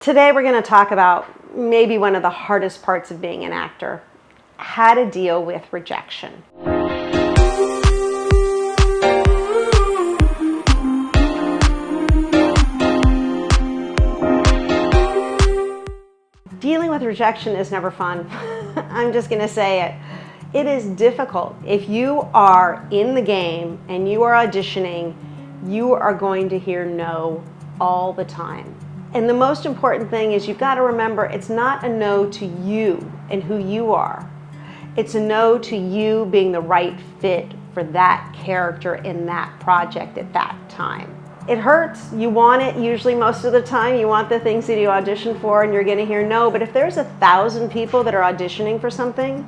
Today we're going to talk about maybe one of the hardest parts of being an actor, how to deal with rejection. Dealing with rejection is never fun. I'm just going to say it. It is difficult. If you are in the game and you are auditioning, you are going to hear no all the time. And the most important thing is you've got to remember it's not a no to you and who you are. It's a no to you being the right fit for that character in that project at that time. It hurts. You want it usually most of the time. You want the things that you audition for and you're going to hear no. But if there's 1,000 people that are auditioning for something,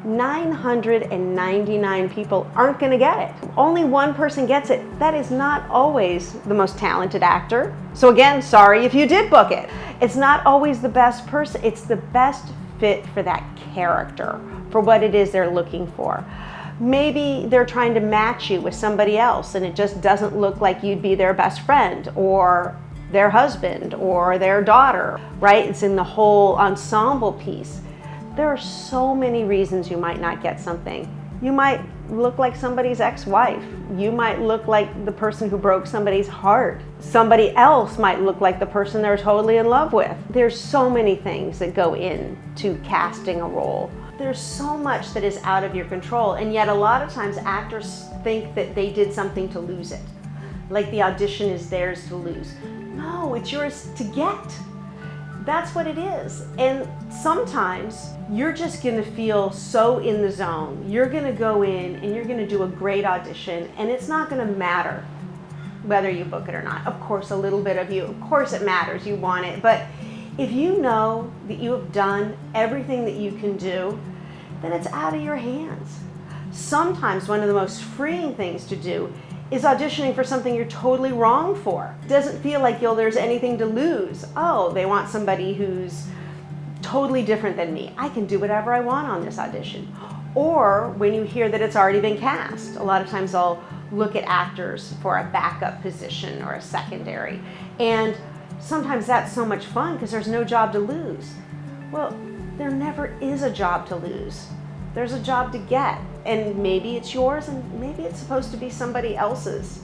999 people aren't going to get it. Only one person gets it. That is not always the most talented actor. So again, sorry if you did book it. It's not always the best person. It's the best fit for that character, for what it is they're looking for. Maybe they're trying to match you with somebody else and it just doesn't look like you'd be their best friend or their husband or their daughter, right? It's in the whole ensemble piece. There are so many reasons you might not get something. You might look like somebody's ex-wife. You might look like the person who broke somebody's heart. Somebody else might look like the person they're totally in love with. There's so many things that go into casting a role. There's so much that is out of your control, and yet a lot of times actors think that they did something to lose it. Like the audition is theirs to lose. No, it's yours to get. That's what it is. And sometimes you're just gonna feel so in the zone. You're gonna go in and you're gonna do a great audition, and it's not gonna matter whether you book it or not. Of course, a little bit of you, of course it matters, you want it. But if you know that you have done everything that you can do, then it's out of your hands. Sometimes one of the most freeing things to do is auditioning for something you're totally wrong for. It doesn't feel like there's anything to lose. Oh, they want somebody who's totally different than me. I can do whatever I want on this audition. Or when you hear that it's already been cast, a lot of times I'll look at actors for a backup position or a secondary. And sometimes that's so much fun because there's no job to lose. Well, there never is a job to lose. There's a job to get, and maybe it's yours and maybe it's supposed to be somebody else's.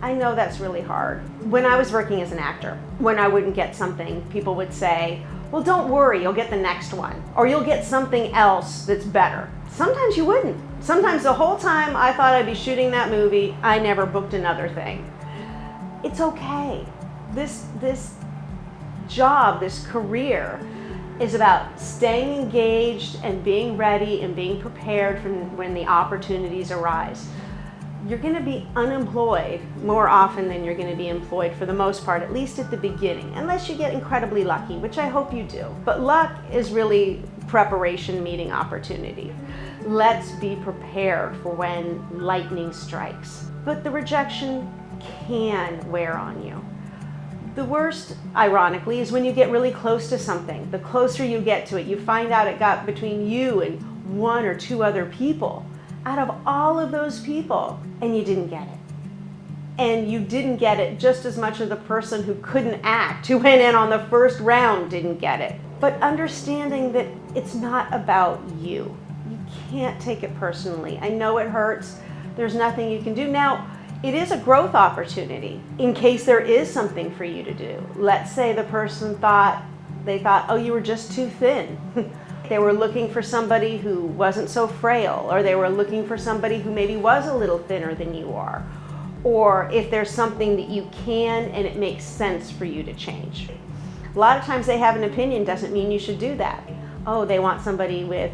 I know that's really hard. When I was working as an actor, when I wouldn't get something, people would say, well, don't worry, you'll get the next one, or you'll get something else that's better. Sometimes you wouldn't. Sometimes the whole time I thought I'd be shooting that movie, I never booked another thing. It's okay. This job, this career, is about staying engaged and being ready and being prepared for when the opportunities arise. You're going to be unemployed more often than you're going to be employed for the most part, at least at the beginning, unless you get incredibly lucky, which I hope you do. But luck is really preparation meeting opportunity. Let's be prepared for when lightning strikes. But the rejection can wear on you. The worst, ironically, is when you get really close to something. The closer you get to it, you find out it got between you and one or two other people out of all of those people, and you didn't get it. And you didn't get it just as much as the person who couldn't act, who went in on the first round, didn't get it. But understanding that it's not about you. You can't take it personally. I know it hurts. There's nothing you can do. Now, it is a growth opportunity in case there is something for you to do. Let's say the person thought, oh, you were just too thin. They were looking for somebody who wasn't so frail, or they were looking for somebody who maybe was a little thinner than you are. Or if there's something that you can and it makes sense for you to change. A lot of times they have an opinion, doesn't mean you should do that. Oh, they want somebody with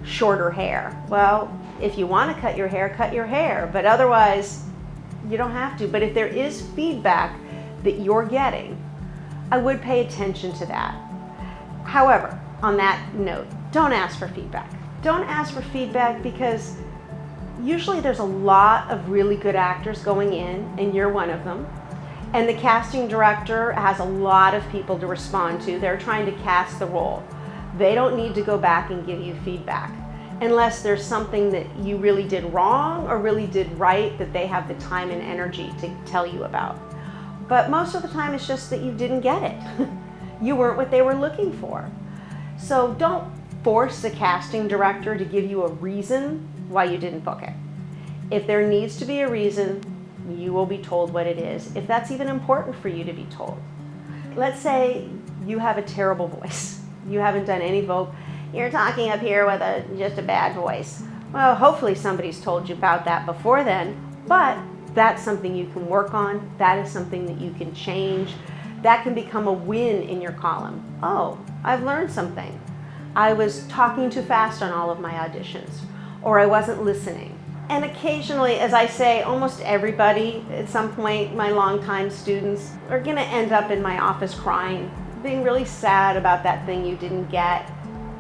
shorter hair. Well, if you want to cut your hair, but otherwise, you don't have to. But if there is feedback that you're getting, I would pay attention to that. However, on that note, don't ask for feedback. Don't ask for feedback because usually there's a lot of really good actors going in, and you're one of them. And the casting director has a lot of people to respond to. They're trying to cast the role. They don't need to go back and give you feedback. Unless there's something that you really did wrong or really did right that they have the time and energy to tell you about. But most of the time it's just that you didn't get it. You weren't what they were looking for. So don't force the casting director to give you a reason why you didn't book it. If there needs to be a reason, you will be told what it is, if that's even important for you to be told. Let's say you have a terrible voice. You haven't done any vocal. You're talking up here with just a bad voice. Well, hopefully somebody's told you about that before then, but that's something you can work on. That is something that you can change. That can become a win in your column. Oh, I've learned something. I was talking too fast on all of my auditions, or I wasn't listening. And occasionally, as I say, almost everybody at some point, my longtime students, are gonna end up in my office crying, being really sad about that thing you didn't get.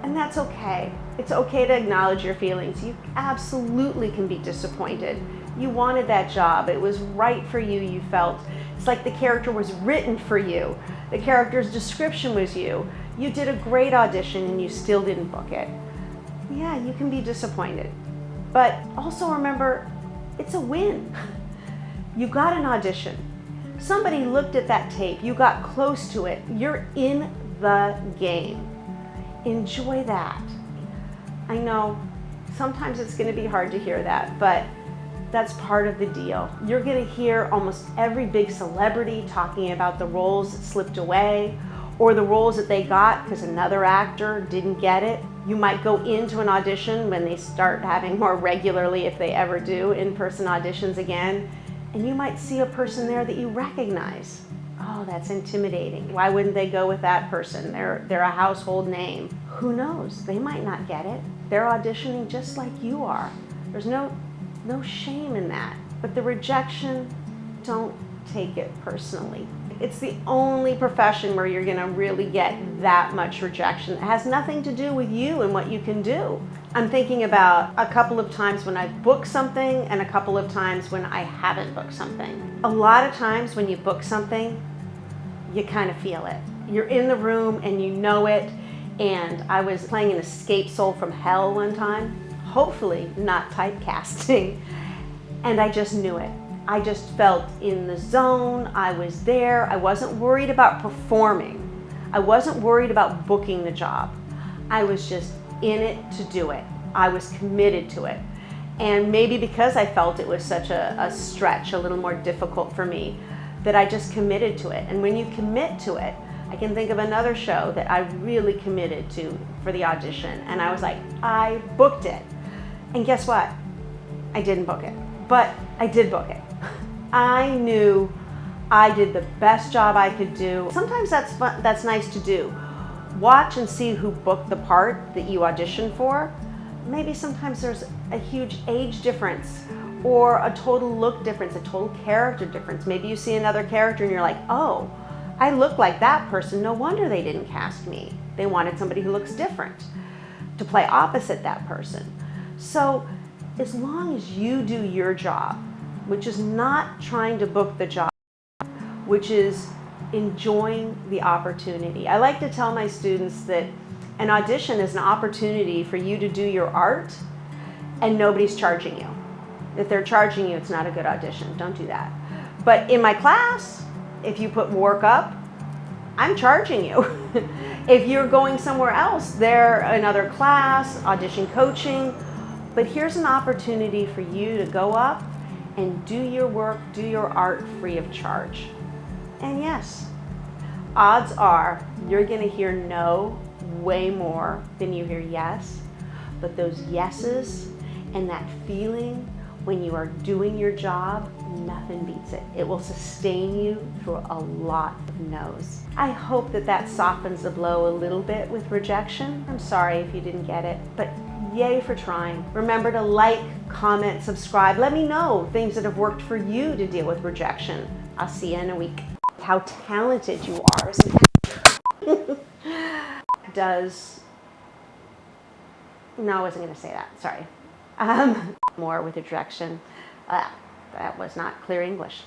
And that's okay. It's okay to acknowledge your feelings. You absolutely can be disappointed. You wanted that job. It was right for you, you felt. It's like the character was written for you. The character's description was you. You did a great audition and you still didn't book it. Yeah, you can be disappointed. But also remember, it's a win. You got an audition. Somebody looked at that tape. You got close to it. You're in the game. Enjoy that. I know sometimes it's going to be hard to hear that, but that's part of the deal. You're going to hear almost every big celebrity talking about the roles that slipped away or the roles that they got because another actor didn't get it. You might go into an audition when they start having more regularly, if they ever do, in-person auditions again, and you might see a person there that you recognize. Oh, that's intimidating. Why wouldn't they go with that person? They're a household name. Who knows? They might not get it. They're auditioning just like you are. There's no shame in that. But the rejection, don't take it personally. It's the only profession where you're gonna really get that much rejection. It has nothing to do with you and what you can do. I'm thinking about a couple of times when I've booked something and a couple of times when I haven't booked something. A lot of times when you book something, you kind of feel it. You're in the room and you know it. And I was playing an escape soul from hell one time, hopefully not typecasting, and I just knew it. I just felt in the zone. I was there. I wasn't worried about performing. I wasn't worried about booking the job. I was just in it to do it. I was committed to it. And maybe because I felt it was such a stretch, a little more difficult for me, that I just committed to it. And when you commit to it, I can think of another show that I really committed to for the audition. And I was like, I booked it. And guess what? I didn't book it, but I did book it. I knew I did the best job I could do. Sometimes that's fun, that's nice to do. Watch and see who booked the part that you auditioned for. Maybe sometimes there's a huge age difference or a total look difference, a total character difference. Maybe you see another character and you're like, oh, I look like that person. No wonder they didn't cast me. They wanted somebody who looks different to play opposite that person. So as long as you do your job, which is not trying to book the job, which is enjoying the opportunity. I like to tell my students that an audition is an opportunity for you to do your art and nobody's charging you. If they're charging you, it's not a good audition. Don't do that. But in my class, if you put work up, I'm charging you. If you're going somewhere else, they're another class, audition coaching. But here's an opportunity for you to go up and do your work, do your art free of charge. And yes, odds are you're gonna hear no way more than you hear yes, but those yeses and that feeling when you are doing your job, nothing beats it. It will sustain you through a lot of no's. I hope that that softens the blow a little bit with rejection. I'm sorry if you didn't get it, but yay for trying. Remember to like, comment, subscribe. Let me know things that have worked for you to deal with rejection. I'll see you in a week. How talented you are as an does, no, I wasn't gonna say that, sorry. More with rejection. That was not clear English.